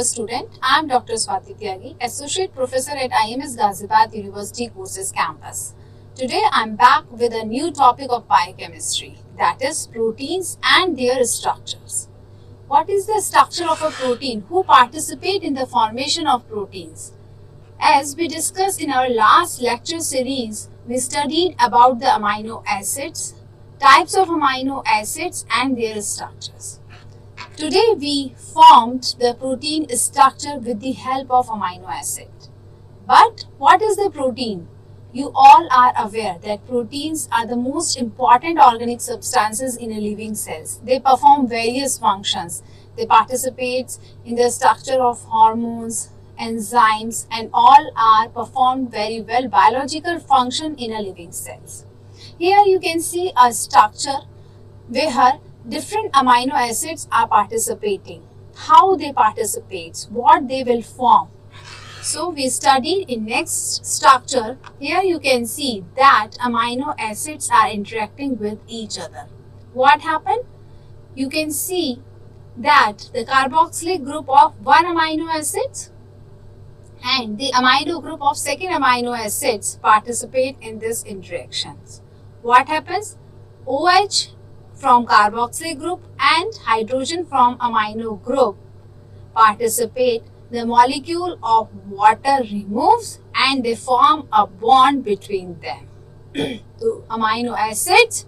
dear student, I am Dr. Swati Tyagi, Associate Professor at IMS Ghaziabad University Courses Campus. Today I am back with a new topic of biochemistry, that is proteins and their structures. What is the structure of a protein? Who participate in the formation of proteins? As we discussed in our last lecture series, we studied about the amino acids, types of amino acids and their structures. Today we formed the protein structure with the help of amino acid. But what is the protein? You all are aware that proteins are the most important organic substances in a living cells. They perform various functions. They participate in the structure of hormones, enzymes, and all are performed very well biological function in a living cells. Here you can see a structure where different amino acids are participating, how they participate, what they will form. So we studied in next structure. Here you can see that amino acids are interacting with each other. What happened? You can see that the carboxylic group of one amino acid and the amino group of second amino acids participate in this interactions. What happens? OH from carboxylic group and hydrogen from amino group participate. The molecule of water removes and they form a bond between them. So amino acids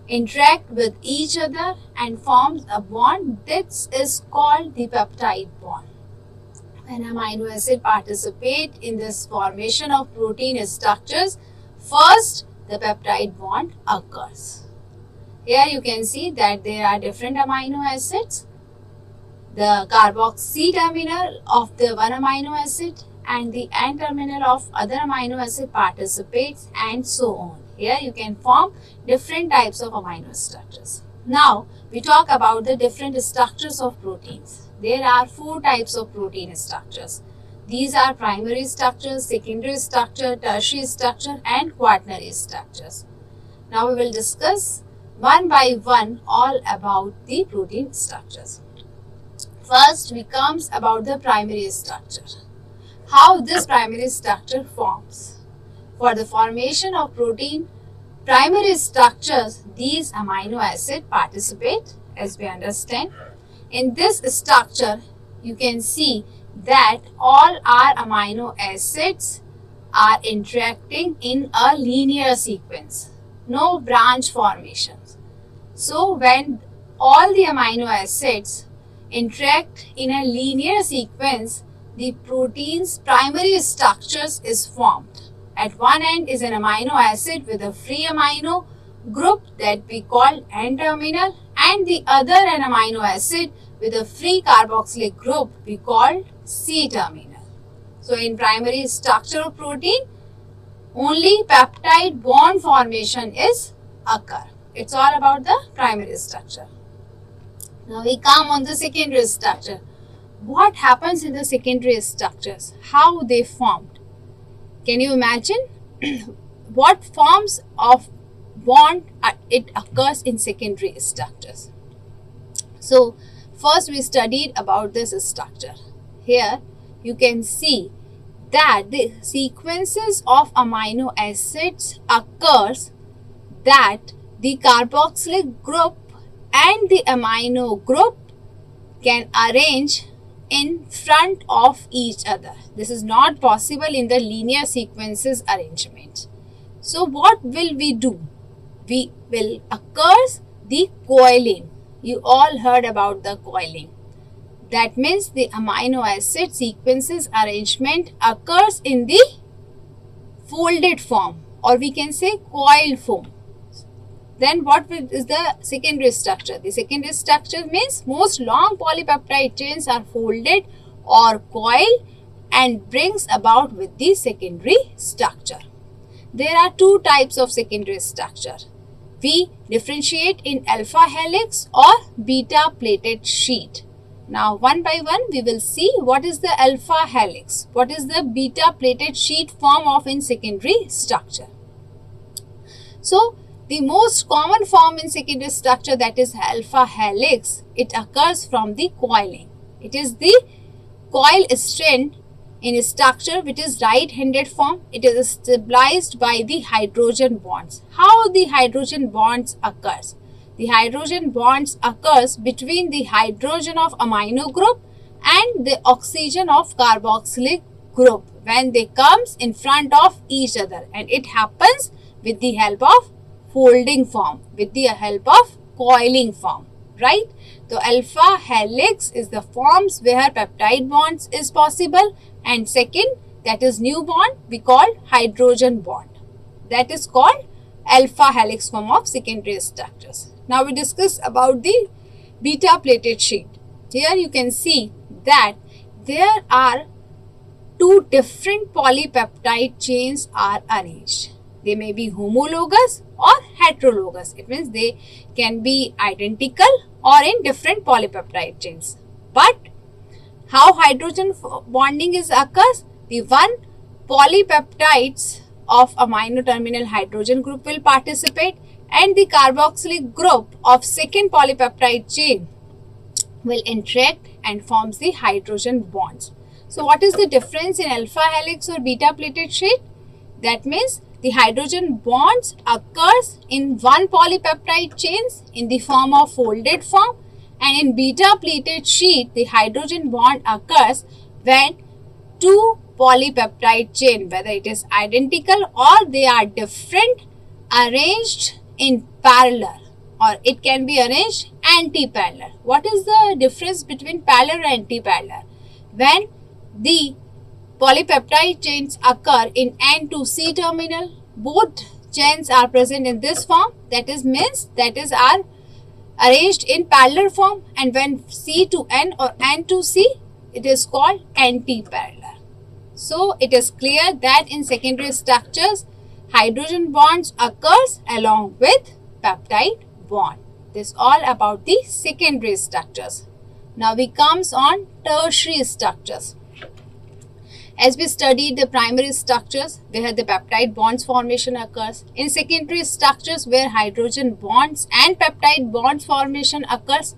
interact with each other and forms a bond. This is called the peptide bond. When amino acid participate in this formation of protein structures, first the peptide bond occurs. Here you can see that there are different amino acids. The carboxy terminal of the one amino acid and the N terminal of other amino acid participates and so on. Here you can form different types of amino structures. Now we talk about the different structures of proteins. There are four types of protein structures. These are primary structures, secondary structure, tertiary structure and quaternary structures. Now we will discuss one by one all about the protein structures. First we comes about the primary structure. How this primary structure forms. For the formation of protein primary structures, these amino acids participate, as we understand. In this structure you can see that all our amino acids are interacting in a linear sequence. No branch formations. So when all the amino acids interact in a linear sequence, the protein's primary structures is formed. At one end is an amino acid with a free amino group that we call N-terminal and the other an amino acid with a free carboxylic group we call C-terminal. So in primary structure of protein, only peptide bond formation is occur. It's all about the primary structure. Now we come on the secondary structure. What happens in the secondary structures? How they formed? Can you imagine what forms of bond it occurs in secondary structures? So first we studied about this structure. Here you can see that the sequences of amino acids occurs that the carboxylic group and the amino group can arrange in front of each other. This is not possible in the linear sequences arrangement. So what will we do? We will occurs the coiling. You all heard about the coiling. That means the amino acid sequences arrangement occurs in the folded form, or we can say coiled form. Then what is the secondary structure? The secondary structure means most long polypeptide chains are folded or coiled and brings about with the secondary structure. There are two types of secondary structure. We differentiate in alpha helix or beta plated sheet. Now one by one we will see what is the alpha helix, what is the beta plated sheet form of in secondary structure. So the most common form in secondary structure, that is alpha helix, it occurs from the coiling. It is the coil strand in a structure which is right-handed form. It is stabilized by the hydrogen bonds. How the hydrogen bonds occurs? The hydrogen bonds occurs between the hydrogen of amino group and the oxygen of carboxylic group when they comes in front of each other, and it happens with the help of folding form, with the help of coiling form, right? So alpha helix is the forms where peptide bonds is possible, and second, that is new bond, we call hydrogen bond. That is called alpha helix form of secondary structures. Now we discuss about the beta plated sheet. Here you can see that there are two different polypeptide chains are arranged. They may be homologous or heterologous. It means they can be identical or in different polypeptide chains. But how hydrogen bonding is occurs? The one polypeptides of amino terminal hydrogen group will participate, and the carboxylic group of second polypeptide chain will interact and forms the hydrogen bonds. So what is the difference in alpha helix or beta plated sheet? That means the hydrogen bonds occurs in one polypeptide chains in the form of folded form, and in beta plated sheet the hydrogen bond occurs when two polypeptide chain, whether it is identical or they are different, arranged in parallel, or it can be arranged anti-parallel. What is the difference between parallel and anti-parallel? When the polypeptide chains occur in N to C terminal, both chains are present in this form, that is means that is are arranged in parallel form, and when C to N or N to C, it is called anti-parallel. So it is clear that in secondary structures, hydrogen bonds occurs along with peptide bond. This all about the secondary structures. Now we comes on tertiary structures. As we studied the primary structures where the peptide bonds formation occurs, in secondary structures where hydrogen bonds and peptide bonds formation occurs.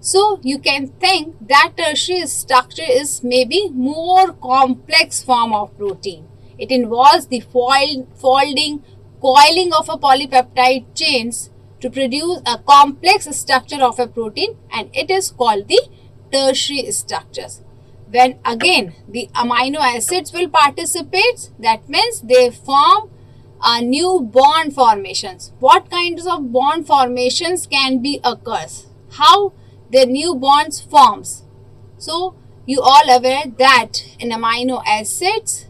So you can think that tertiary structure is maybe more complex form of protein. It involves the folding, coiling of a polypeptide chains to produce a complex structure of a protein, and it is called the tertiary structures. When again the amino acids will participate, that means they form a new bond formations. What kinds of bond formations can be occurs? How the new bonds forms? So you all aware that in amino acids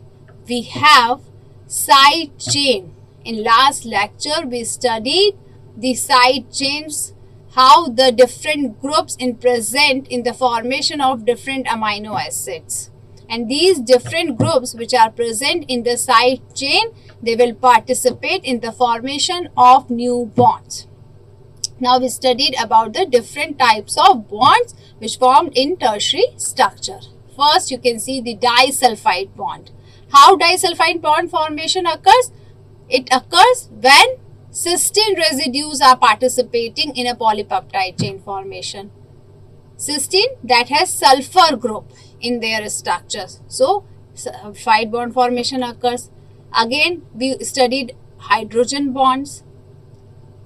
we have side chain. In last lecture we studied the side chains, how the different groups in present in the formation of different amino acids, and these different groups which are present in the side chain, they will participate in the formation of new bonds. Now we studied about the different types of bonds which formed in tertiary structure. First you can see the disulfide bond. How disulfide bond formation occurs? It occurs when cysteine residues are participating in a polypeptide chain formation. Cysteine that has sulfur group in their structures. So sulfide bond formation occurs. Again we studied hydrogen bonds.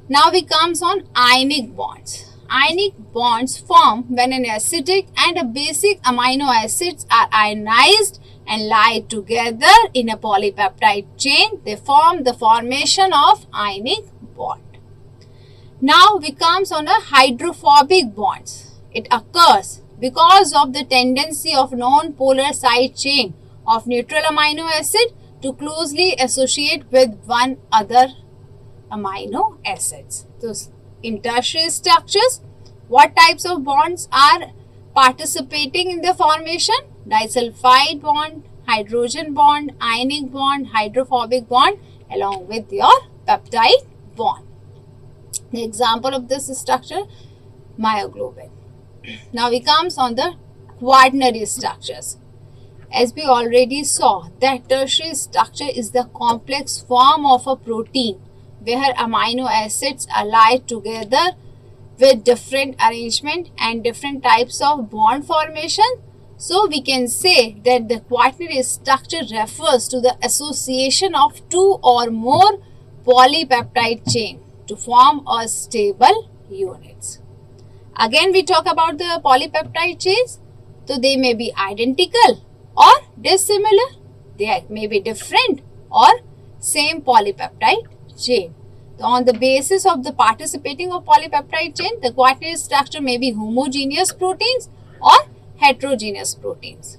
Now we comes on ionic bonds. Ionic bonds form when an acidic and a basic amino acids are ionized and lie together in a polypeptide chain. They form the formation of ionic bond. Now we comes on a hydrophobic bonds. It occurs because of the tendency of non-polar side chain of neutral amino acid to closely associate with one other amino acids. So in tertiary structures, what types of bonds are participating in the formation? Disulfide bond, hydrogen bond, ionic bond, hydrophobic bond, along with your peptide bond. The example of this structure, myoglobin. Now we comes on the quaternary structures. As we already saw, that tertiary structure is the complex form of a protein where amino acids are allied together with different arrangement and different types of bond formation. So we can say that the quaternary structure refers to the association of two or more polypeptide chain to form a stable units. Again we talk about the polypeptide chains. So they may be identical or dissimilar. They may be different or same polypeptide chain. So on the basis of the participating of polypeptide chain, the quaternary structure may be homogeneous proteins or heterogeneous proteins.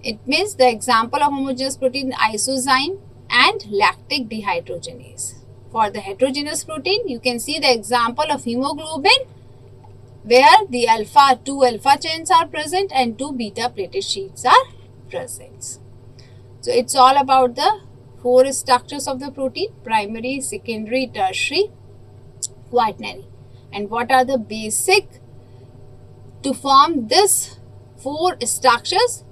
It means the example of homogeneous protein isozyme and lactic dehydrogenase. For the heterogeneous protein, you can see the example of hemoglobin where the two alpha chains are present and two beta plated sheets are present. So it's all about the four structures of the protein: primary, secondary, tertiary, quaternary. And what are the basic to form this four structures?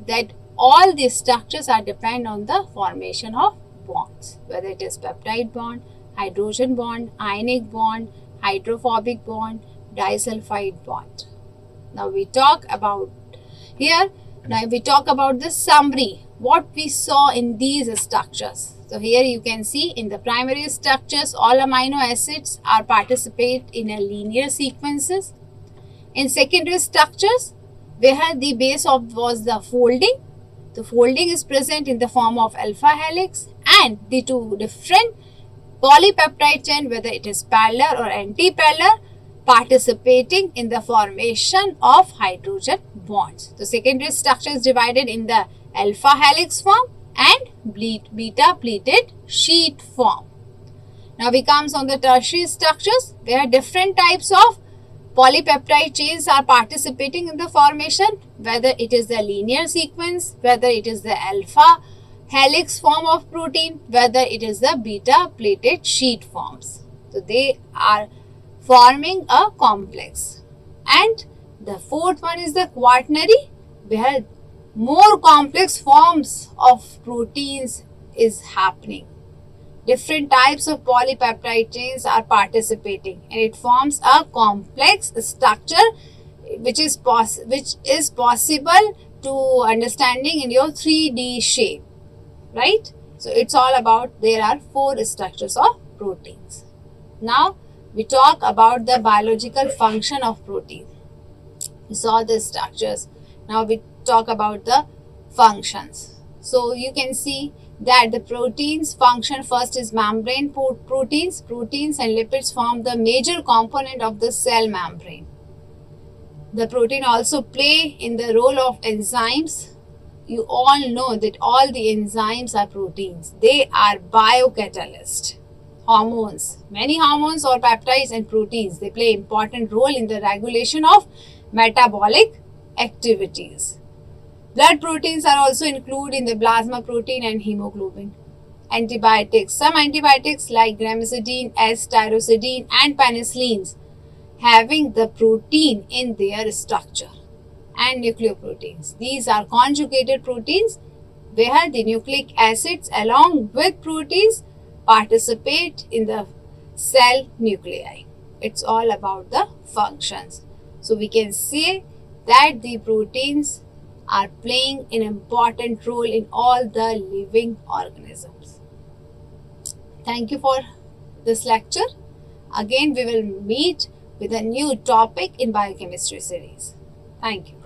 That all these structures are depend on the formation of bonds, whether it is peptide bond, hydrogen bond, ionic bond, hydrophobic bond, disulfide bond. Now we talk about the summary, what we saw in these structures. So here you can see in the primary structures, all amino acids are participate in a linear sequences. In secondary structures, where the base of was the folding. The folding is present in the form of alpha helix, and the two different polypeptide chain, whether it is parallel or anti-parallel, participating in the formation of hydrogen bonds. The secondary structure is divided in the alpha helix form and beta pleated sheet form. Now we comes on the tertiary structures, where different types of polypeptide chains are participating in the formation, whether it is the linear sequence, whether it is the alpha helix form of protein, whether it is the beta plated sheet forms. So they are forming a complex. And the fourth one is the quaternary, where more complex forms of proteins is happening. Different types of polypeptide chains are participating, and it forms a complex structure which is possible to understanding in your 3D shape, right? So it's all about, there are four structures of proteins. Now we talk about the biological function of protein. We saw the structures. Now we talk about the functions. So you can see that the proteins function first is membrane proteins. Proteins and lipids form the major component of the cell membrane. The protein also play in the role of enzymes. You all know that all the enzymes are proteins. They are biocatalysts. Hormones. Many hormones or peptides and proteins, they play important role in the regulation of metabolic activities. Blood proteins are also included in the plasma protein and hemoglobin. Antibiotics. Some antibiotics like gramicidine, S-tyrosine and penicillins having the protein in their structure. And nucleoproteins. These are conjugated proteins where the nucleic acids along with proteins participate in the cell nuclei. It's all about the functions. So we can say that the proteins are playing an important role in all the living organisms. Thank you for this lecture. Again, we will meet with a new topic in biochemistry series. Thank you.